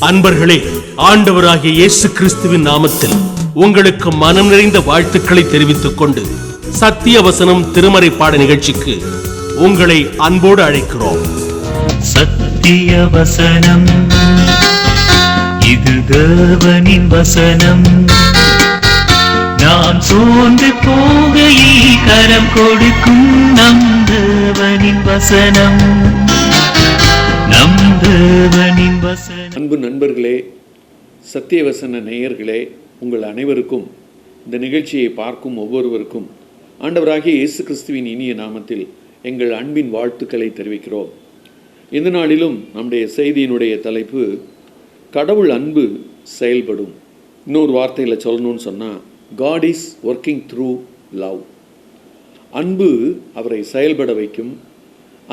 அன்பர்களே, ஆண்டவராகிய இயேசு கிறிஸ்துவின் நாமத்தில் உங்களுக்கு மனம் நிறைந்த வாழ்த்துக்களை தெரிவித்துக் கொண்டு சத்திய வசனம் திருமறை பாட நிகழ்ச்சிக்கு உங்களை அன்போடு அழைக்கிறோம். சத்திய வசனம், இது தேவனின் வசனம். நாம் சோர்ந்து போகையில் கரம் கொடுக்கும் நம் தேவனின் வசனம். அன்பு நண்பர்களே, சத்தியவசன நேயர்களே, உங்கள் அனைவருக்கும் இந்த நிகழ்ச்சியை பார்க்கும் ஒவ்வொருவருக்கும் ஆண்டவராகிய இயேசு கிறிஸ்துவின் இனிய நாமத்தில் எங்கள் அன்பின் வாழ்த்துக்களை தெரிவிக்கிறோம். இந்த நாளிலும் நம்முடைய செய்தியினுடைய தலைப்பு கடவுள் அன்பு செயல்படும். இன்னொரு வார்த்தையில் சொல்லணும்னு சொன்னால், God is working through love. அன்பு அவரை செயல்பட வைக்கும்.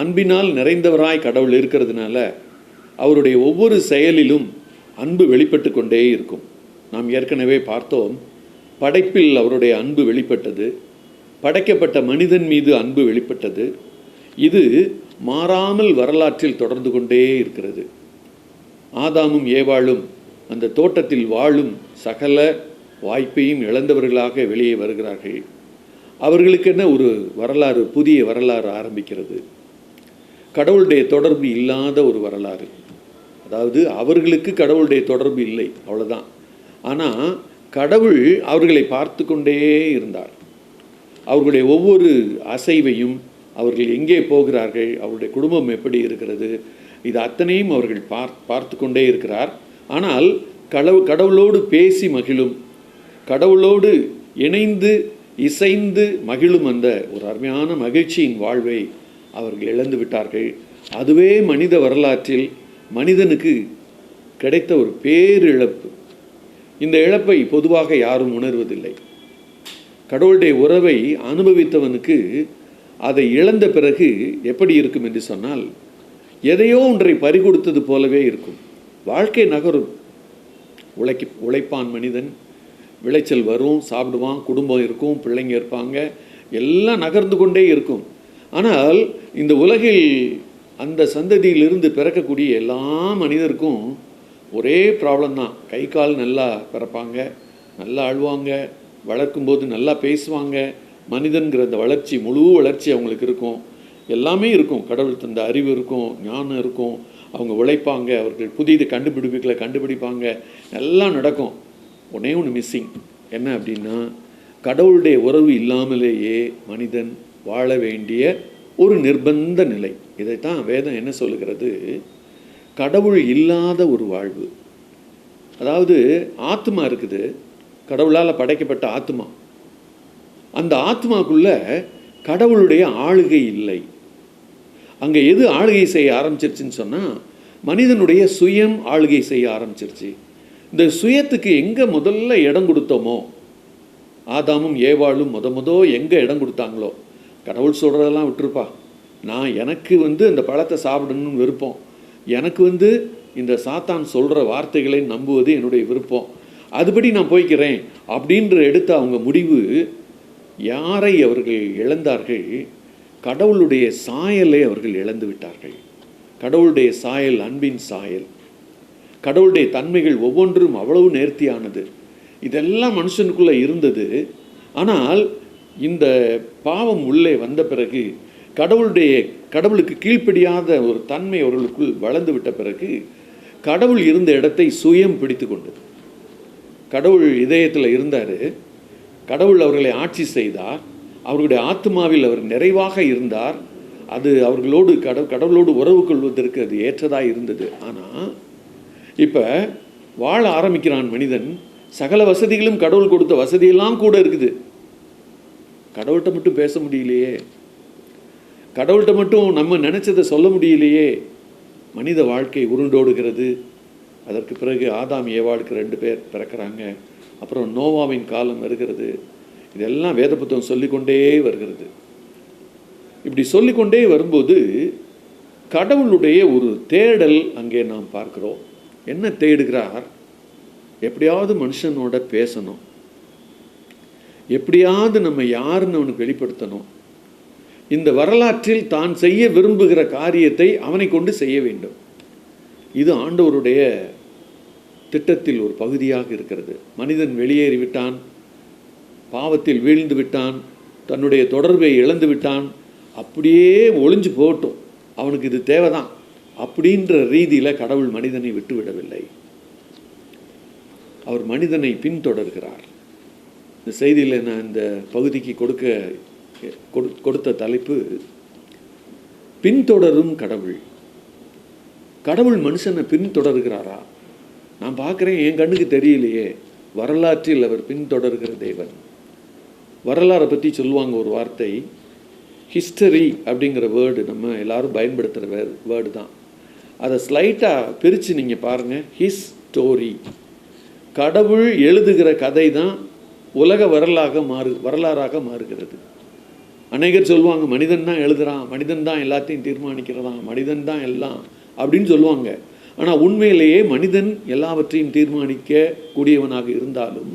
அன்பினால் நிறைந்தவராய் கடவுள் இருக்கிறதுனால அவருடைய ஒவ்வொரு செயலிலும் அன்பு வெளிப்பட்டு கொண்டே இருக்கும். நாம் ஏற்கனவே பார்த்தோம், படைப்பில் அவருடைய அன்பு வெளிப்பட்டது, படைக்கப்பட்ட மனிதன் மீது அன்பு வெளிப்பட்டது. இது மாறாமல் வரலாற்றில் தொடர்ந்து கொண்டே இருக்கிறது. ஆதாமும் ஏவாளும் அந்த தோட்டத்தில் வாழும் சகல வாய்ப்பையும் இழந்தவர்களாக வெளியே வருகிறார்கள். அவர்களுக்கென்ன ஒரு வரலாறு, புதிய வரலாறு ஆரம்பிக்கிறது. கடவுளுடைய தொடர்பு இல்லாத ஒரு வரலாறு. அதாவது அவர்களுக்கு கடவுளுடைய தொடர்பு இல்லை, அவ்வளோதான். ஆனால் கடவுள் அவர்களை பார்த்து கொண்டே இருந்தார். அவர்களுடைய ஒவ்வொரு அசைவையும், அவர்கள் எங்கே போகிறார்கள், அவருடைய குடும்பம் எப்படி இருக்கிறது, இது அத்தனையும் அவர்கள் பார்த்து கொண்டே இருக்கிறார். ஆனால் கடவுளோடு பேசி மகிழும், கடவுளோடு இணைந்து இசைந்து மகிழும் அந்த ஒரு அருமையான மகிழ்ச்சியின் வாழ்வை அவர்கள் இழந்து விட்டார்கள். அதுவே மனித வரலாற்றில் மனிதனுக்கு கிடைத்த ஒரு பேரிழப்பு. இந்த இழப்பை பொதுவாக யாரும் உணர்வதில்லை. கடவுளுடைய உறவை அனுபவித்தவனுக்கு அதை இழந்த பிறகு எப்படி இருக்கும் என்று சொன்னால், எதையோ ஒன்றை பறிகொடுத்தது போலவே இருக்கும். வாழ்க்கை நகரும். உழைப்பான் மனிதன், விளைச்சல் வரும், சாப்பிடுவான், குடும்பம் இருக்கும், பிள்ளைங்க இருப்பாங்க, எல்லாம் நகர்ந்து கொண்டே இருக்கும். ஆனால் இந்த உலகில் அந்த சந்ததியிலிருந்து பிறக்கக்கூடிய எல்லா மனிதருக்கும் ஒரே ப்ராப்ளம் தான். கை கால் நல்லா பிறப்பாங்க, நல்லா அழுவாங்க, வளர்க்கும்போது நல்லா பேசுவாங்க. மனிதன்கிற அந்த வளர்ச்சி, முழு வளர்ச்சி அவங்களுக்கு இருக்கும், எல்லாமே இருக்கும். கடவுள் தந்த அறிவு இருக்கும், ஞானம் இருக்கும், அவங்க உழைப்பாங்க, அவர்கள் புதிய கண்டுபிடிப்பாங்க, எல்லாம் நடக்கும். ஒன்றே ஒன்று மிஸ்ஸிங். என்ன அப்படின்னா, கடவுளுடைய உறவு இல்லாமலேயே மனிதன் வாழ வேண்டிய ஒரு நிர்பந்த நிலை. இதைத்தான் வேதம் என்ன சொல்லுகிறது? கடவுள் இல்லாத ஒரு வாழ்வு. அதாவது ஆத்மா இருக்குது, கடவுளால் படைக்கப்பட்ட ஆத்மா. அந்த ஆத்மாக்குள்ள கடவுளுடைய ஆளுகை இல்லை. அங்கே எது ஆளுகை செய்ய ஆரம்பிச்சிருச்சுன்னு சொன்னால், மனிதனுடைய சுயம் ஆளுகை செய்ய ஆரம்பிச்சிருச்சு. இந்த சுயத்துக்கு எங்கே முதல்ல இடம் கொடுத்தோமோ, ஆதாமும் ஏவாளும் எங்கே இடம் கொடுத்தாங்களோ, கடவுள் சொல்கிறதெல்லாம் விட்டுருப்பா, நான் எனக்கு அந்த பழத்தை சாப்பிடணும்னு விருப்பம், எனக்கு இந்த சாத்தான் சொல்கிற வார்த்தைகளை நம்புவது என்னுடைய விருப்பம், அதுபடி நான் போய்க்கிறேன் அப்படின்ற எடுத்த அவங்க முடிவு. யாரை அவர்கள் இழந்தார்கள்? கடவுளுடைய சாயலை அவர்கள் இழந்து விட்டார்கள். கடவுளுடைய சாயல் அன்பின் சாயல். கடவுளுடைய தன்மைகள் ஒவ்வொன்றும் அவ்வளவு நேர்த்தியானது. இதெல்லாம் மனுஷனுக்குள்ளே இருந்தது. ஆனால் இந்த பாவம் உள்ளே வந்த பிறகு, கடவுளுக்கு கீழ்ப்படியாத ஒரு தன்மை அவர்களுக்குள் வளர்ந்து விட்ட பிறகு, கடவுள் இருந்த இடத்தை சுயம் பிடித்து கொண்டது. கடவுள் இதயத்தில் இருந்தார், கடவுள் அவர்களை ஆட்சி செய்தார், அவர்களுடைய ஆத்மாவில் அவர் நிறைவாக இருந்தார். அது அவர்களோடு கடவுளோடு உறவு கொள்வதற்கு அது ஏற்றதாக இருந்தது. ஆனால் இப்போ வாழ ஆரம்பிக்கிறான் மனிதன். சகல வசதிகளும் கடவுள் கொடுத்த வசதியெல்லாம் கூட இருக்குது. கடவுள்கிட்ட மட்டும் பேச முடியலையே, கடவுள்கிட்ட மட்டும் நம்ம நினச்சதை சொல்ல முடியலையே. மனித வாழ்க்கை உருண்டோடுகிறது. அதற்கு பிறகு ஆதாம் ஏவாளுக்கு 2 பேர் பிறக்கிறாங்க. அப்புறம் நோவாவின் காலம் வருகிறது. இதெல்லாம் வேத புத்தகம் சொல்லிக்கொண்டே வருகிறது. இப்படி சொல்லிக்கொண்டே வரும்போது கடவுளுடைய ஒரு தேடல் அங்கே நாம் பார்க்கிறோம். என்ன தேடுகிறார்? எப்படியாவது மனுஷனோட பேசணும், எப்படியாவது நம்ம யாருன்னு அவனுக்கு வெளிப்படுத்தணும், இந்த வரலாற்றில் தான் செய்ய விரும்புகிற காரியத்தை அவனை கொண்டு செய்ய வேண்டும். இது ஆண்டவருடைய திட்டத்தில் ஒரு பகுதியாக இருக்கிறது. மனிதன் வெளியேறிவிட்டான், பாவத்தில் வீழ்ந்து விட்டான், தன்னுடைய தொடர்பை இழந்து விட்டான், அப்படியே ஒளிஞ்சு போகட்டும், அவனுக்கு இது தேவைதான் அப்படின்ற ரீதியில் கடவுள் மனிதனை விட்டுவிடவில்லை. அவர் மனிதனை பின்தொடர்கிறார். இந்த செய்தியில் நான் இந்த பகுதிக்கு கொடுத்த தலைப்பு பின்தொடரும் கடவுள். கடவுள் மனுஷனை பின்தொடர்கிறாரா? நான் பார்க்குறேன், என் கண்ணுக்கு தெரியலையே. வரலாற்றில் அவர் பின்தொடர்கிற தேவன். வரலாறை பற்றி சொல்லுவாங்க ஒரு வார்த்தை, ஹிஸ்டரி அப்படிங்கிற வேர்டு நம்ம எல்லாரும் பயன்படுத்துகிற வேர்டு தான். அதை ஸ்லைட்டாக பிரித்து நீங்கள் பாருங்கள், ஹிஸ் ஸ்டோரி. கடவுள் எழுதுகிற கதை தான் உலக வரலாறாக மாறுகிறது. அநேகர் சொல்லுவாங்க, மனிதன் தான் எழுதுகிறான், மனிதன் தான் எல்லாத்தையும் தீர்மானிக்கிறதான், மனிதன் தான் எல்லாம் அப்படின்னு சொல்லுவாங்க. ஆனால் உண்மையிலேயே மனிதன் எல்லாவற்றையும் தீர்மானிக்க கூடியவனாக இருந்தாலும்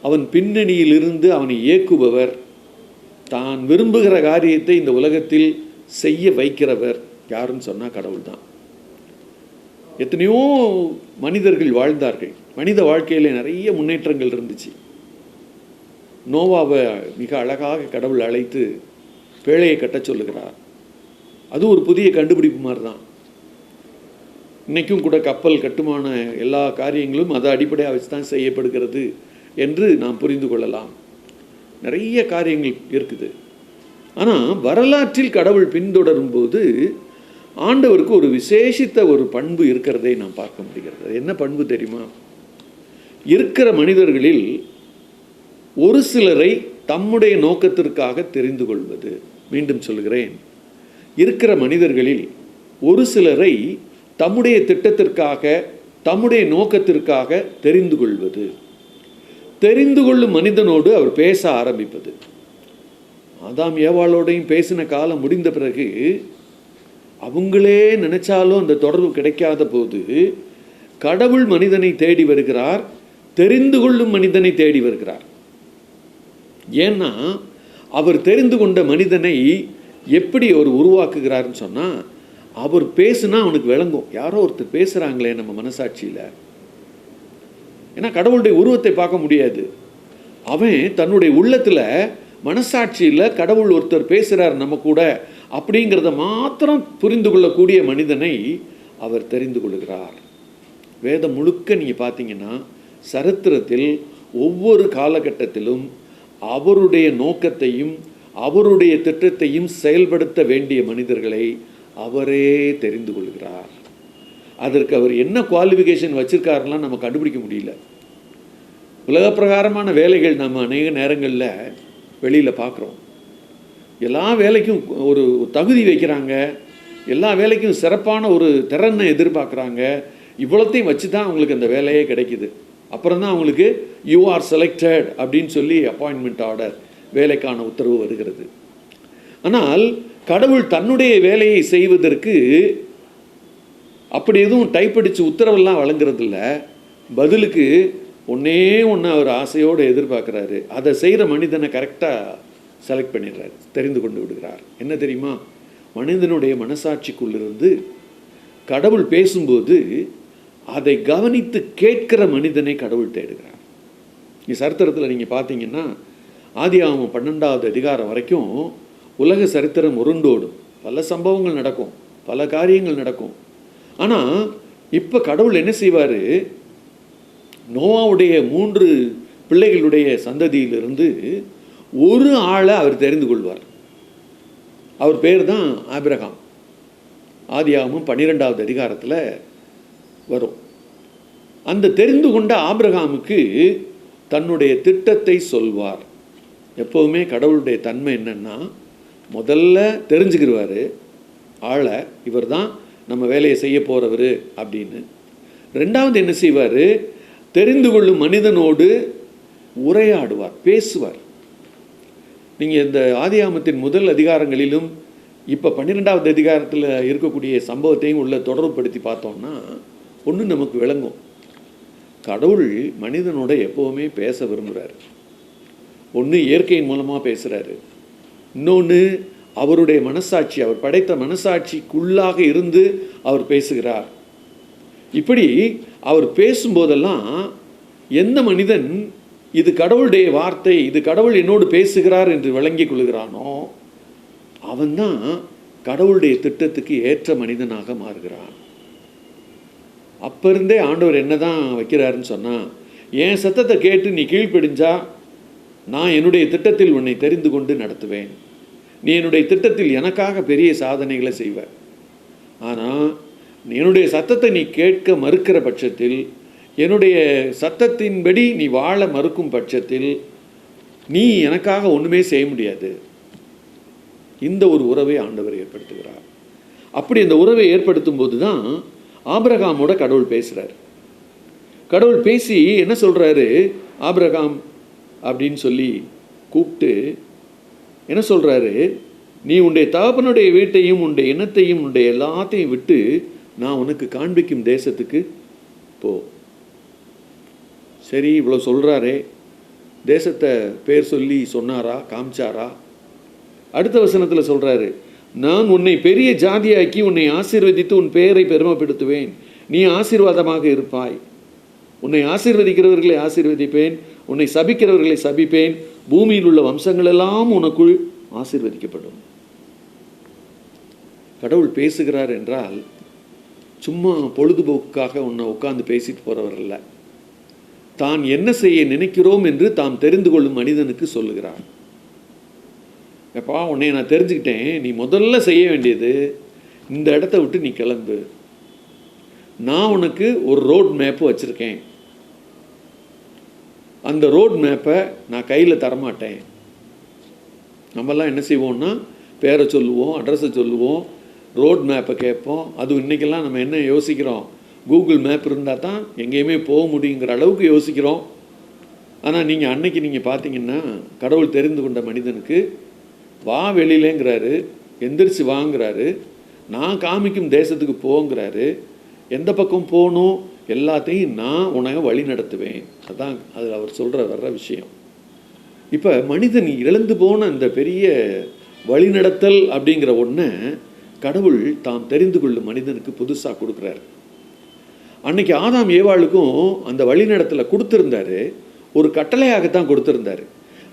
அவன் பின்னணியிலிருந்து அவனை இயக்குபவர், தான் விரும்புகிற காரியத்தை இந்த உலகத்தில் செய்ய வைக்கிறவர் யாருன்னு சொன்னால் கடவுள் தான். எத்தனையோ மனிதர்கள் வாழ்ந்தார்கள். மனித வாழ்க்கையில் நிறைய முன்னேற்றங்கள் இருந்துச்சு. நோவாவை மிக அழகாக கடவுள் அழைத்து பேழையை கட்ட சொல்லுகிறார். அது ஒரு புதிய கண்டுபிடிப்பு மாதிரி தான். இன்றைக்கும் கூட கப்பல் கட்டுமான எல்லா காரியங்களும் அதை அடிப்படையாக வச்சு தான் செய்யப்படுகிறது என்று நாம் புரிந்து கொள்ளலாம். நிறைய காரியங்கள் இருக்குது. ஆனால் வரலாற்றில் கடவுள் பின்தொடரும் போது ஆண்டவருக்கு ஒரு விசேஷித்த ஒரு பண்பு இருக்கிறதை நாம் பார்க்க முடிகிறது. அது என்ன பண்பு தெரியுமா? இருக்கிற மனிதர்களில் ஒரு சிலரை தம்முடைய நோக்கத்திற்காக தெரிந்து கொள்வது. மீண்டும் சொல்கிறேன், இருக்கிற மனிதர்களில் ஒரு சிலரை தம்முடைய திட்டத்திற்காக, தம்முடைய நோக்கத்திற்காக தெரிந்து கொள்வது. தெரிந்து கொள்ளும் மனிதனோடு அவர் பேச ஆரம்பிப்பது. ஆதாம் ஏவாளோடையும் பேசின காலம் முடிந்த பிறகு அவங்களே நினைச்சாலும் அந்த தொடர்பு கிடைக்காத போது கடவுள் மனிதனை தேடி வருகிறார், தெரிந்து கொள்ளும் மனிதனை தேடி வருகிறார். ஏன்னா அவர் தெரிந்து கொண்ட மனிதனை எப்படி அவர் உருவாக்குகிறார்னு சொன்னால், அவர் பேசுனா அவனுக்கு விளங்கும், யாரோ ஒருத்தர் பேசுகிறாங்களே நம்ம மனசாட்சியில். ஏன்னா கடவுளுடைய உருவத்தை பார்க்க முடியாது. அவன் தன்னுடைய உள்ளத்தில் மனசாட்சியில் கடவுள் ஒருத்தர் பேசுகிறார் நம்ம கூட அப்படிங்கிறத மாத்திரம் புரிந்து கொள்ளக்கூடிய மனிதனை அவர் தெரிந்து கொள்கிறார். வேதம் முழுக்க நீங்கள் பார்த்தீங்கன்னா சரித்திரத்தில் ஒவ்வொரு காலகட்டத்திலும் அவருடைய நோக்கத்தையும் அவருடைய திட்டத்தையும் செயல்படுத்த வேண்டிய மனிதர்களை அவரே தெரிந்து கொள்கிறார். அதற்கு அவர் என்ன குவாலிஃபிகேஷன் வச்சுருக்காருலாம் நம்ம கண்டுபிடிக்க முடியல. உலக பிரகாரமான வேலைகள் நம்ம அநேக நேரங்களில் வெளியில் பார்க்குறோம். எல்லா வேலைக்கும் ஒரு தகுதி வைக்கிறாங்க, எல்லா வேலைக்கும் சிறப்பான ஒரு திறனை எதிர்பார்க்குறாங்க. இவ்வளோத்தையும் வச்சு தான் அவங்களுக்கு அந்த வேலையே கிடைக்குது. அப்புறம் தான் அவங்களுக்கு யூ ஆர் செலக்டட் அப்படின்னு சொல்லி அப்பாயின்மெண்ட் ஆர்டர், வேலைக்கான உத்தரவு வருகிறது. ஆனால் கடவுள் தன்னுடைய வேலையை செய்வதற்கு அப்படி எதுவும் டைப் அடித்து உத்தரவெல்லாம் வழங்குறதில்ல. பதிலுக்கு ஒன்றே ஒன்று அவர் ஆசையோடு எதிர்பார்க்குறாரு. அதை செய்கிற மனிதனை கரெக்டாக செலக்ட் பண்ணிடுறாரு, தெரிந்து கொண்டு விடுகிறார். என்ன தெரியுமா? மனிதனுடைய மனசாட்சிக்குள்ளிருந்து கடவுள் பேசும்போது அதை கவனித்து கேட்கிற மனிதனை கடவுள் தேடுகிறார். சரித்திரத்தில் நீங்கள் பார்த்தீங்கன்னா ஆதியாகமம் 12வது அதிகாரம் வரைக்கும் உலக சரித்திரம் உருண்டோடும். பல சம்பவங்கள் நடக்கும், பல காரியங்கள் நடக்கும். ஆனால் இப்போ கடவுள் என்ன செய்வார்? நோவாவுடைய 3 பிள்ளைகளுடைய சந்ததியிலிருந்து ஒரு ஆளை அவர் தெரிந்து கொள்வார். அவர் பேர் தான் ஆபிரகாம். ஆதியாகமம் 12வது அதிகாரத்தில் வரும். அந்த தெரிந்து கொண்ட ஆபிரகாமுக்கு தன்னுடைய திட்டத்தை சொல்வார். எப்போவுமே கடவுளுடைய தன்மை என்னன்னா, முதல்ல தெரிஞ்சுக்கிடுவார் ஆளை, இவர் தான் நம்ம வேலையை செய்ய போகிறவர் அப்படின்னு. ரெண்டாவது என்ன செய்வார்? தெரிந்து கொள்ளும் மனிதனோடு உரையாடுவார், பேசுவார். நீங்கள் இந்த ஆதியாகமத்தின் முதல் அதிகாரங்களிலும் இப்போ 12வது அதிகாரத்தில் இருக்கக்கூடிய சம்பவத்தையும் உள்ள தொடர்புபடுத்தி பார்த்தோம்னா ஒன்று நமக்கு விளங்கும். கடவுள் மனிதனோட எப்போவுமே பேச விரும்புகிறார். ஒன்று இயற்கையின் மூலமாக பேசுகிறாரு, இன்னொன்று அவருடைய மனசாட்சி, அவர் படைத்த மனசாட்சிக்குள்ளாக இருந்து அவர் பேசுகிறார். இப்படி அவர் பேசும்போதெல்லாம் எந்த மனிதன் இது கடவுளுடைய வார்த்தை, இது கடவுள் என்னோடு பேசுகிறார் என்று விளங்கி கொள்கிறானோ அவன்தான் கடவுளுடைய திட்டத்துக்கு ஏற்ற மனிதனாக மாறுகிறான். அப்போ இருந்தே ஆண்டவர் என்னதான் வைக்கிறாருன்னு சொன்னால், என் சத்தத்தை கேட்டு நீ கீழ்ப்படிஞ்சா நான் என்னுடைய திட்டத்தில் உன்னை தெரிந்து கொண்டு நடத்துவேன். நீ என்னுடைய திட்டத்தில் எனக்காக பெரிய சாதனைகளை செய்வ. ஆனால் என்னுடைய சத்தத்தை நீ கேட்க மறுக்கிற பட்சத்தில், என்னுடைய சத்தத்தின்படி நீ வாழ மறுக்கும் பட்சத்தில் நீ எனக்காக ஒன்றுமே செய்ய முடியாது. இந்த ஒரு உறவை ஆண்டவர் ஏற்படுத்துகிறார். அப்படி இந்த உறவை ஏற்படுத்தும் போது தான் ஆபிரகாமோட கடவுள் பேசுகிறார். கடவுள் பேசி என்ன சொல்கிறாரு, ஆபிரகாம் அப்படின்னு சொல்லி கூப்பிட்டு என்ன சொல்கிறாரு, நீ உன்னுடைய தகப்பனுடைய வீட்டையும் உன்னுடைய இனத்தையும் உன்னுடைய எல்லாத்தையும் விட்டு நான் உனக்கு காண்பிக்கும் தேசத்துக்கு போ. சரி, இவ்வளோ சொல்கிறாரே, தேசத்தை பேர் சொல்லி சொன்னாரா, காமிச்சாரா? அடுத்த வசனத்தில் சொல்கிறாரு, நான் உன்னை பெரிய ஜாதியாக்கி உன்னை ஆசீர்வதித்து உன் பெயரை பெருமைப்படுத்துவேன், நீ ஆசீர்வாதமாக இருப்பாய். உன்னை ஆசீர்வதிக்கிறவர்களை ஆசீர்வதிப்பேன், உன்னை சபிக்கிறவர்களை சபிப்பேன், பூமியில் உள்ள வம்சங்கள் எல்லாம் உனக்குள் ஆசீர்வதிக்கப்படும். கடவுள் பேசுகிறார் என்றால் சும்மா பொழுதுபோக்குக்காக உன்னை உட்கார்ந்து பேசிட்டு போகிறவர் இல்லை. தான் என்ன செய்ய நினைக்கிறோம் என்று தாம் தெரிந்து கொள்ளும் மனிதனுக்கு சொல்லுகிறார். எப்பா, உன்னை நான் தெரிஞ்சுக்கிட்டேன், நீ முதல்ல செய்ய வேண்டியது இந்த இடத்த விட்டு நீ கிளம்பு. நான் உனக்கு ஒரு ரோட் மேப்பு வச்சுருக்கேன். அந்த ரோட் மேப்பை நான் கையில் தரமாட்டேன். நம்மெல்லாம் என்ன செய்வோம்னா பேரை சொல்லுவோம், அட்ரஸை சொல்லுவோம், ரோட் மேப்பை கேட்போம். அதுவும் இன்றைக்கெல்லாம் நம்ம என்ன யோசிக்கிறோம், கூகுள் மேப் இருந்தால் தான் எங்கேயுமே போக முடியுங்கிற அளவுக்கு யோசிக்கிறோம். ஆனால் நீங்கள் அன்னைக்கு நீங்கள் பார்த்தீங்கன்னா கடவுள் தெரிந்து கொண்ட மனிதனுக்கு வா வெளியிலேங்கிறாரு, எந்திரிச்சு வாங்கிறாரு, நான் காமிக்கும் தேசத்துக்கு போங்கிறாரு, எந்த பக்கம் போகணும் எல்லாத்தையும் நான் உனக்கு வழி நடத்துவேன். அதான் அது அவர் வர்ற விஷயம். இப்போ மனிதன் இழந்து போன அந்த பெரிய வழிநடத்தல் அப்படிங்கிற ஒன்றை கடவுள் தாம் தெரிந்து கொள்ளும் மனிதனுக்கு புதுசாக கொடுக்குறாரு. அன்னைக்கு ஆதாம் ஏவாளுக்கும் அந்த வழிநடத்தலை கொடுத்துருந்தாரு, ஒரு கட்டளையாகத்தான் கொடுத்துருந்தாரு.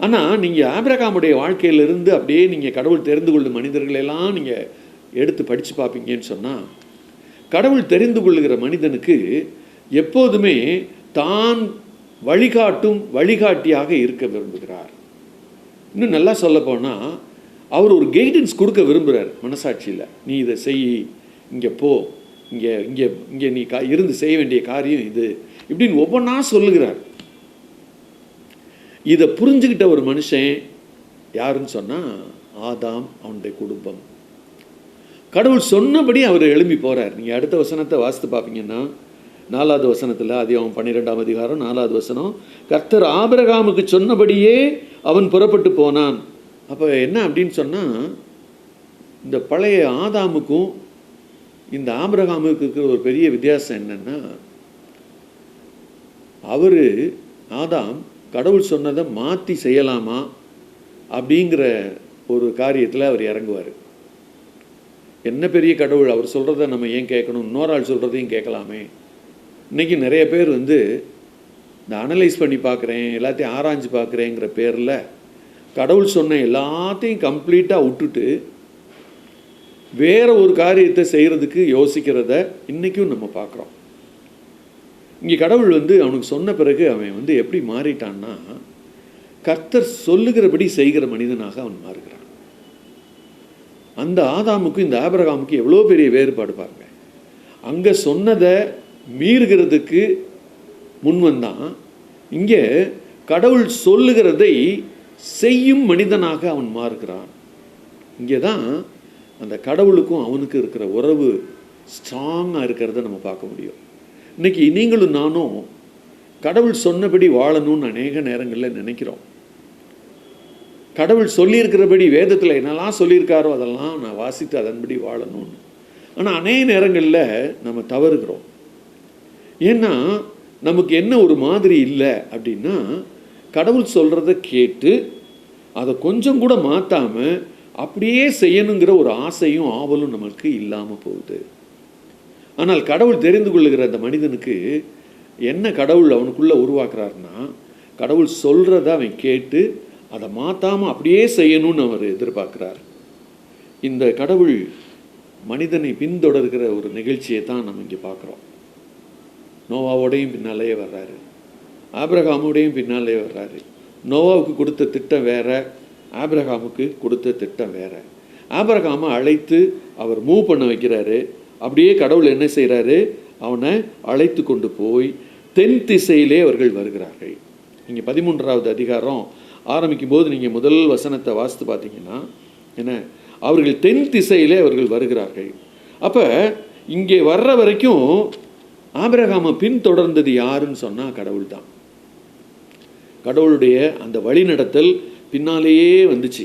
ஆனால் நீங்கள் ஆபிரகாமுடைய வாழ்க்கையிலிருந்து அப்படியே நீங்கள் கடவுள் தெரிந்து கொள்ளும் மனிதர்களெல்லாம் நீங்கள் எடுத்து படித்து பார்ப்பீங்கன்னு சொன்னால், கடவுள் தெரிந்து கொள்ளுகிற மனிதனுக்கு எப்போதுமே தான் வழிகாட்டும் வழிகாட்டியாக இருக்க விரும்புகிறார். இன்னும் நல்லா சொல்லப்போனால் அவர் ஒரு கைடன்ஸ் கொடுக்க விரும்புகிறார் மனசாட்சியில். நீ இதை செய், இங்கே போ, இங்கே இங்கே இங்கே நீ இருந்து செய்ய வேண்டிய காரியம் இது, இப்படின்னு ஒவ்வொன்றா சொல்லுகிறார். இதை புரிஞ்சுக்கிட்ட ஒரு மனுஷன் யாருன்னு சொன்னால் ஆதாம், அவனுடைய குடும்பம். கடவுள் சொன்னபடி அவர் எழும்பி போகிறார். நீங்கள் அடுத்த வசனத்தை வாசித்து பார்ப்பீங்கன்னா 4வது வசனத்தில், அதிகாரம் 12ஆம் அதிகாரம் 4வது வசனம், கர்த்தர் ஆபிரகாமுக்கு சொன்னபடியே அவன் புறப்பட்டு போனான். அப்போ என்ன அப்படின்னு சொன்னால், இந்த பழைய ஆதாமுக்கும் இந்த ஆபிரகாமுக்கு இருக்கிற ஒரு பெரிய வித்தியாசம் என்னென்னா, அவர் ஆதாம் கடவுள் சொன்னதை மாற்றி செய்யலாமா அப்படிங்கிற ஒரு காரியத்தில் அவர் இறங்குவார். என்ன பெரிய கடவுள், அவர் சொல்கிறத நம்ம ஏன் கேட்கணும், இன்னொரு ஆள் சொல்கிறதையும் கேட்கலாமே. இன்றைக்கி நிறைய பேர் இந்த அனலைஸ் பண்ணி பார்க்குறேன், எல்லாத்தையும் ஆராய்ஞ்சு பார்க்குறேங்கிற பேரில் கடவுள் சொன்ன எல்லாத்தையும் கம்ப்ளீட்டாக விட்டுட்டு வேற ஒரு காரியத்தை செய்கிறதுக்கு யோசிக்கிறத இன்றைக்கும் நம்ம பார்க்குறோம். இங்கே கடவுள் அவனுக்கு சொன்ன பிறகு அவன் எப்படி மாறிட்டான்னா, கர்த்தர் சொல்லுகிறபடி செய்கிற மனிதனாக அவன் மாறுகிறான். அந்த ஆதாமுக்கும் இந்த ஆபிரகாமுக்கு எவ்வளோ பெரிய வேறுபாடு பாருங்க. அங்கே சொன்னதை மீறுகிறதுக்கு முன்வந்தான், இங்கே கடவுள் சொல்லுகிறதை செய்யும் மனிதனாக அவன் மாறுகிறான். இங்கே தான் அந்த கடவுளுக்கும் அவனுக்கு இருக்கிற உறவு ஸ்ட்ராங்காக இருக்கிறத நம்ம பார்க்க முடியும். இன்றைக்கி நீங்களும் நானும் கடவுள் சொன்னபடி வாழணும்னு அநேக நேரங்களில் நினைக்கிறோம். கடவுள் சொல்லியிருக்கிறபடி வேதத்தில் என்னெல்லாம் சொல்லியிருக்காரோ அதெல்லாம் நான் வாசித்து அதன்படி வாழணும்னு. ஆனால் அநேக நேரங்களில் நம்ம தவறுகிறோம். ஏன்னா நமக்கு என்ன ஒரு மாதிரி இல்லை அப்படின்னா, கடவுள் சொல்கிறத கேட்டு அதை கொஞ்சம் கூட மாற்றாமல் அப்படியே செய்யணுங்கிற ஒரு ஆசையும் ஆவலும் நமக்கு இல்லாமல் போகுது. ஆனால் கடவுள் தெரிந்து கொள்ளுகிற அந்த மனிதனுக்கு என்ன கடவுள் அவனுக்குள்ளே உருவாக்குறாருன்னா, கடவுள் சொல்கிறத அவன் கேட்டு அதை மாற்றாமல் அப்படியே செய்யணும்னு அவர் எதிர்பார்க்குறார். இந்த கடவுள் மனிதனை பின்தொடர்கிற ஒரு நிகழ்ச்சியை தான் நம்ம இங்கே பார்க்குறோம். நோவாவோடையும் பின்னாலேயே வர்றாரு, ஆபிரகாமோடையும் பின்னாலே வர்றாரு. நோவாவுக்கு கொடுத்த திட்டம் வேற, ஆபிரகாமுக்கு கொடுத்த திட்டம் வேற. ஆபிரகாமை அழைத்து அவர் மூவ் பண்ண வைக்கிறாரு. அப்படியே கடவுள் என்ன செய்கிறாரு, அவனை அழைத்து கொண்டு போய் தென் திசையிலே அவர்கள் வருகிறார்கள். நீங்கள் 13வது அதிகாரம் ஆரம்பிக்கும் போது நீங்கள் முதல் வசனத்தை வாசித்து பார்த்தீங்கன்னா என்ன, அவர்கள் தென் திசையிலே அவர்கள் வருகிறார்கள். அப்போ இங்கே வர்ற வரைக்கும் ஆபிரகாமை பின்தொடர்ந்தது யாருன்னு சொன்னால் கடவுள் தான். கடவுளுடைய அந்த வழிநடத்தல் பின்னாலேயே வந்துச்சு.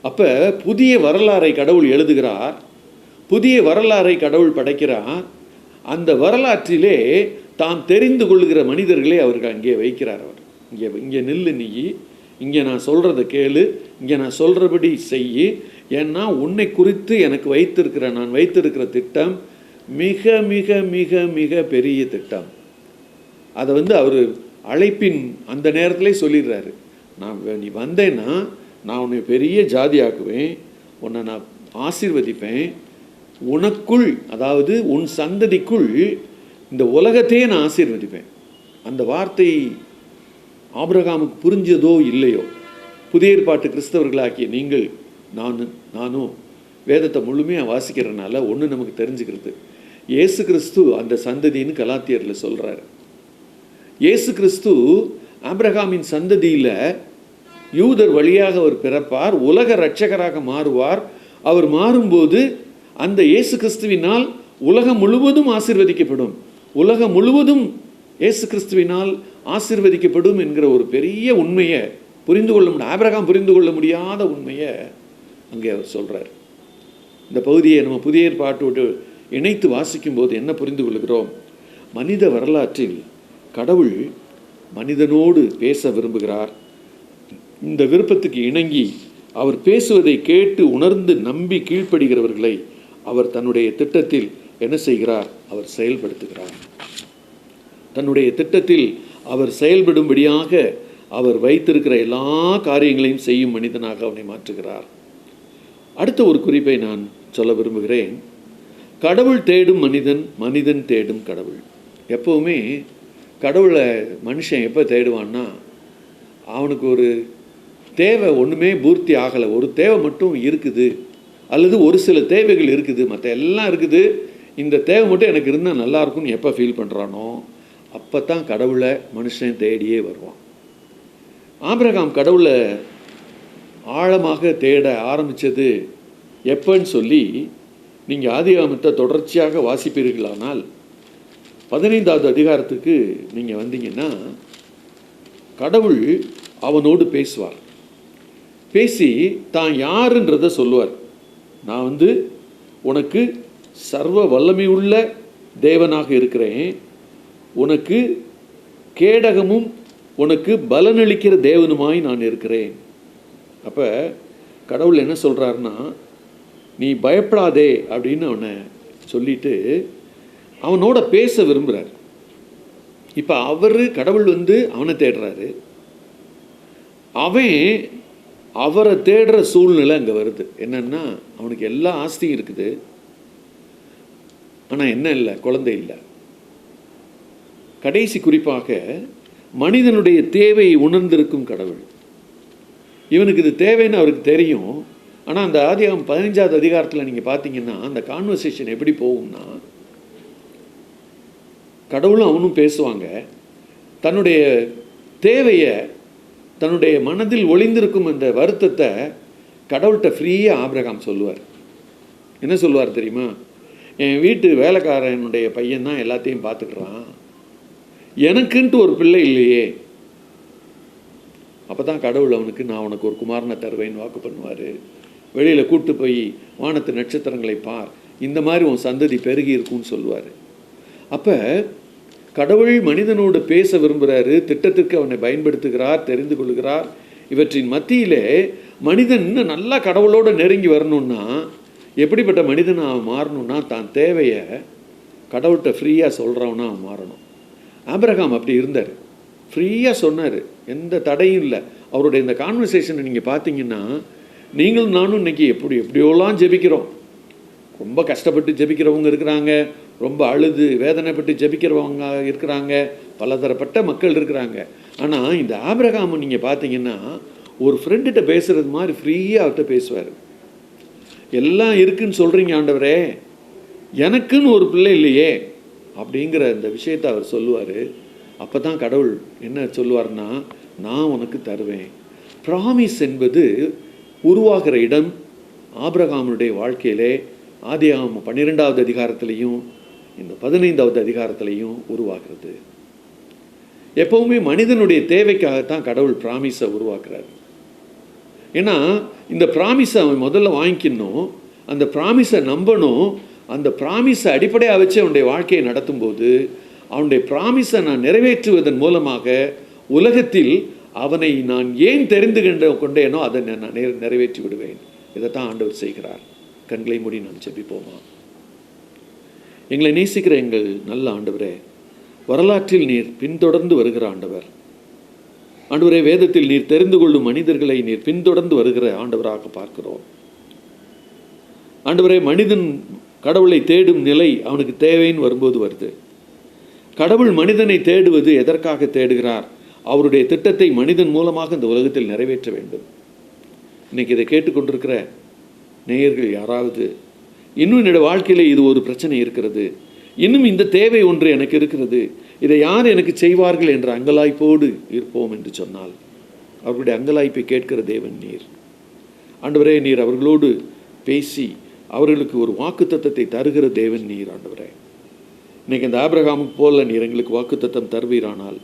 அப்போ புதிய வரலாறை கடவுள் எழுதுகிறார், புதிய வரலாறை கடவுள் படைக்கிறார். அந்த வரலாற்றிலே தாம் தெரிந்து கொள்ளுகிற மனிதர்களை அவருக்கு அங்கே வைக்கிறார். அவர் இங்கே நில்லு, நீ இங்கே நான் சொல்கிறத கேளு, இங்கே நான் சொல்கிறபடி செய், ஏன்னா உன்னை குறித்து எனக்கு நான் வைத்திருக்கிற திட்டம் மிக மிக மிக மிக பெரிய திட்டம். அதை அவர் அழைப்பின் அந்த நேரத்திலே சொல்லிடுறாரு. நீ வந்தேன்னா நான் உன்னை பெரிய ஜாதியாக்குவேன், உன்னை நான் ஆசீர்வதிப்பேன், உனக்குள் அதாவது உன் சந்ததிக்குள் இந்த உலகத்தையே நான் ஆசீர்வதிப்பேன். அந்த வார்த்தை ஆபிரகாமுக்கு புரிஞ்சதோ இல்லையோ, புதிய ஏற்பாட்டு கிறிஸ்தவர்களாக்கிய நீங்கள் நானும் வேதத்தை முழுமையாக வாசிக்கிறதுனால ஒன்று நமக்கு தெரிஞ்சுக்கிறது, இயேசு கிறிஸ்து அந்த சந்ததின்னு கலாத்தியரில் சொல்கிறார். இயேசு கிறிஸ்து ஆபிரகாமின் சந்ததியில் யூதர் வழியாக அவர் பிறப்பார், உலக இரட்சகராக மாறுவார். அவர் மாறும்போது அந்த இயேசு கிறிஸ்துவினால் உலகம் முழுவதும் ஆசீர்வதிக்கப்படும், உலகம் முழுவதும் இயேசு கிறிஸ்துவினால் ஆசீர்வதிக்கப்படும் என்கிற ஒரு பெரிய உண்மையை புரிந்து கொள்ள முடியும். ஆபிரகாம் புரிந்து கொள்ள முடியாத உண்மையை அங்கே அவர் சொல்கிறார். இந்த பகுதியை நம்ம புதிய ஏற்பாட்டோடு இணைத்து வாசிக்கும் போது என்ன புரிந்து கொள்கிறோம், மனித வரலாற்றில் கடவுள் மனிதனோடு பேச விரும்புகிறார். இந்த விருப்பத்துக்கு இணங்கி அவர் பேசுவதை கேட்டு உணர்ந்து நம்பி கீழ்ப்படுகிறவர்களை அவர் தன்னுடைய திட்டத்தில் என்ன செய்கிறார், அவர் செயல்படுத்துகிறார். தன்னுடைய திட்டத்தில் அவர் செயல்படும்படியாக அவர் வைத்திருக்கிற எல்லா காரியங்களையும் செய்யும் மனிதனாக அவனை மாற்றுகிறார். அடுத்த ஒரு குறிப்பை நான் சொல்ல விரும்புகிறேன். கடவுள் தேடும் மனிதன், மனிதன் தேடும் கடவுள். எப்போவுமே கடவுளை மனுஷன் எப்போ தேடுவான்னா, அவனுக்கு ஒரு தேவை ஒன்றுமே பூர்த்தி ஆகலை, ஒரு தேவை மட்டும் இருக்குது, அல்லது ஒரு சில தேவைகள் இருக்குது, மற்ற எல்லாம் இருக்குது, இந்த தேவை மட்டும் எனக்கு இருந்தால் நல்லாயிருக்கும்னு எப்போ ஃபீல் பண்ணுறானோ அப்போ தான் கடவுளை மனுஷன் தேடியே வருவான். ஆபிரகாம் கடவுளை ஆழமாக தேட ஆரம்பித்தது எப்போன்னு சொல்லி நீங்கள் ஆதியாகமத்தை தொடர்ச்சியாக வாசிப்பீர்களானால் 15வது அதிகாரத்துக்கு நீங்கள் வந்தீங்கன்னா கடவுள் அவனோடு பேசுவார். பேசி தான் யாருன்றதை சொல்லுவார். நான் உனக்கு சர்வ வல்லமையுள்ள தேவனாக இருக்கிறேன், உனக்கு கேடகமும் உனக்கு பலனளிக்கிற தேவனுமாய் நான் இருக்கிறேன். அப்போ கடவுள் என்ன சொல்கிறாருன்னா, நீ பயப்படாதே அப்படின்னு அவனை சொல்லிட்டு அவனோட பேச விரும்புகிறார். இப்போ கடவுள் அவனை தேடுறாரு, அவன் அவரை தேடுற சூழ்நிலை அங்கே வருது. என்னன்னா, அவனுக்கு எல்லா ஆஸ்தியும் இருக்குது, ஆனால் என்ன இல்லை, குழந்தை இல்லை. கடைசி குறிப்பாக மனிதனுடைய தேவையை உணர்ந்திருக்கும் கடவுள். இவனுக்கு இது தேவைன்னு அவருக்கு தெரியும். ஆனால் அந்த ஆதியாகமம் 15வது அதிகாரத்தில் நீங்கள் பார்த்தீங்கன்னா அந்த கான்வர்சேஷன் எப்படி போகும்னா, கடவுளும் அவனும் பேசுவாங்க. தன்னுடைய தேவையை, தன்னுடைய மனதில் ஒளிந்திருக்கும் அந்த வருத்தத்தை கடவுள்கிட்ட ஃப்ரீயாக ஆபிரகாம் சொல்லுவார். என்ன சொல்லுவார் தெரியுமா, என் வீட்டு வேலைக்காரனுடைய பையன் தான் எல்லாத்தையும் பார்த்துக்கிறான், எனக்குன்ட்டு ஒரு பிள்ளை இல்லையே. அப்போ தான் கடவுள் அவனுக்கு நான் உனக்கு ஒரு குமாரனை தருவேன்னு வாக்கு பண்ணுவார். வெளியில் கூட்டு போய் வானத்து நட்சத்திரங்களை பார், இந்த மாதிரி உன் சந்ததி பெருகி இருக்கும்னு சொல்லுவார். அப்போ கடவுள் மனிதனோடு பேச விரும்புகிறாரு, திட்டத்திற்கு அவனை பயன்படுத்துகிறார், தெரிந்து கொள்கிறார். இவற்றின் மத்தியிலே மனிதன் இன்னும் நல்லா கடவுளோடு நெருங்கி வரணும்னா எப்படிப்பட்ட மனிதன் அவன் மாறணும்னா தான் தேவையை கடவுள்கிட்ட ஃப்ரீயாக சொல்கிறவனா அவன் மாறணும். ஆபிரகாம் அப்படி இருந்தார், ஃப்ரீயாக சொன்னார், எந்த தடையும் இல்லை. அவருடைய இந்த கான்வர்சேஷனை நீங்கள் பார்த்தீங்கன்னா நீங்களும் நானும் இன்றைக்கி எப்படியோலாம் ஜெபிக்கிறோம். ரொம்ப கஷ்டப்பட்டு ஜெபிக்கிறவங்க இருக்கிறாங்க, ரொம்ப அழுது வேதனைப்பட்டு ஜெபிக்கிறவங்க இருக்கிறாங்க, பலதரப்பட்ட மக்கள் இருக்கிறாங்க. ஆனால் இந்த ஆபிரகாம் நீங்கள் பார்த்தீங்கன்னா ஒரு ஃப்ரெண்டுகிட்ட பேசுகிறது மாதிரி ஃப்ரீயாக அவர்கிட்ட பேசுவார். எல்லாம் இருக்குன்னு சொல்கிறீங்க ஆண்டவரே, எனக்குன்னு ஒரு பிள்ளை இல்லையே அப்படிங்கிற இந்த விஷயத்தை அவர் சொல்லுவார். அப்போ தான் கடவுள் என்ன சொல்லுவார்னா, நான் உனக்கு தருவேன். ப்ராமிஸ் என்பது உருவாகிற இடம் ஆபிரகாமுடைய வாழ்க்கையிலே ஆதியாகமம் 12வது அதிகாரத்திலையும் இந்த 15வது அதிகாரத்திலையும் உருவாகிறது. எப்பவுமே மனிதனுடைய தேவைக்காகத்தான் கடவுள் ப்ராமிஸை உருவாக்குறார். ஏன்னா இந்த ப்ராமிஸை அவன் முதல்ல வாங்கிக்கணும், அந்த ப்ராமிஸை நம்பணும். அந்த ப்ராமிஸை அடிப்படையாக வச்சு அவனுடைய வாழ்க்கையை நடத்தும்போது அவனுடைய ப்ராமிஸை நான் நிறைவேற்றுவதன் மூலமாக உலகத்தில் அவனை நான் ஏன் தெரிந்து கொண்டேனோ அதை நான் நிறைவேற்றி விடுவேன். இதைத்தான் ஆண்டவர் செய்கிறார். கண்களை மூடி நாம் ஜெபிப்போமா. எங்களை நேசிக்கிற எங்கள் நல்ல ஆண்டவரே, வரலாற்றில் நீர் பின்தொடர்ந்து வருகிற ஆண்டவர். ஆண்டவரே, வேதத்தில் நீர் தெரிந்து கொள்ளும் மனிதர்களை நீர் பின்தொடர்ந்து வருகிற ஆண்டவராக பார்க்கிறோம். ஆண்டவரே, மனிதன் கடவுளை தேடும் நிலை அவனுக்கு தேவைன்னு வரும்போது வருது. கடவுள் மனிதனை தேடுவது எதற்காக தேடுகிறார்? அவருடைய திட்டத்தை மனிதன் மூலமாக இந்த உலகத்தில் நிறைவேற்ற வேண்டும். இன்னைக்கு இதை கேட்டுக்கொண்டிருக்கிற நேயர்கள் யாராவது இன்னும் என்னோட வாழ்க்கையில் இது ஒரு பிரச்சனை இருக்கிறது, இன்னும் இந்த தேவை ஒன்று எனக்கு இருக்கிறது, இதை யார் எனக்கு செய்வார்கள் என்ற அங்கலாய்ப்போடு இருப்போம் என்று சொன்னால் அவர்களுடைய அங்கலாய்ப்பை கேட்கிற தேவன் நீர். ஆண்டவரே, நீர் அவர்களோடு பேசி அவர்களுக்கு ஒரு வாக்குத்தத்தத்தை தருகிற தேவன் நீர். ஆண்டவரே, இன்னைக்கு இந்த ஆபிரகாமுக்கு போல நீர் எங்களுக்கு வாக்குத்தத்தம் தருவீரானால்,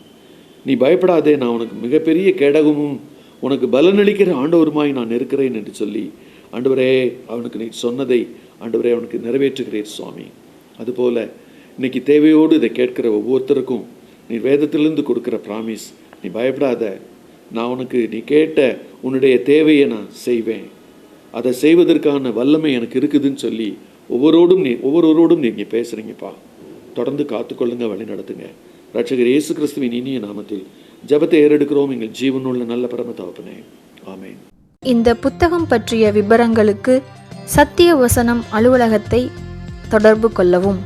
நீ பயப்படாதே, நான் உனக்கு மிகப்பெரிய கேடகமும் உனக்கு பலனளிக்கிற ஆண்டவருமாய் நான் இருக்கிறேன் என்று சொல்லி ஆண்டவரே அவனுக்கு நீ சொன்னதை ஆண்டவரே அவனுக்கு நிறைவேற்றுகிறீர் சுவாமி. அதுபோல் இன்னைக்கு தேவையோடு இதை கேட்கிற ஒவ்வொருத்தருக்கும் நீ வேதத்திலிருந்து கொடுக்குற ப்ராமிஸ், நீ பயப்படாத, நான் உனக்கு நீ கேட்ட உன்னுடைய தேவையை நான் செய்வேன், அதை செய்வதற்கான வல்லமை எனக்கு இருக்குதுன்னு சொல்லி ஒவ்வொருவரோடும் நீங்கள் பேசுகிறீங்கப்பா. தொடர்ந்து காத்துக்கொள்ளுங்க, வழி நடத்துங்க. ரட்சகர் இயேசு கிறிஸ்துவின் இனிய நாமத்தில் ஜெபத்தை ஏறெடுக்கிறோம் எங்கள் ஜீவனுள்ள நல்ல பரம தகப்பனே, ஆமென். இந்த புத்தகம் பற்றிய விபரங்களுக்கு சத்திய வசனம் அலுவலகத்தை தொடர்பு கொள்ளவும்.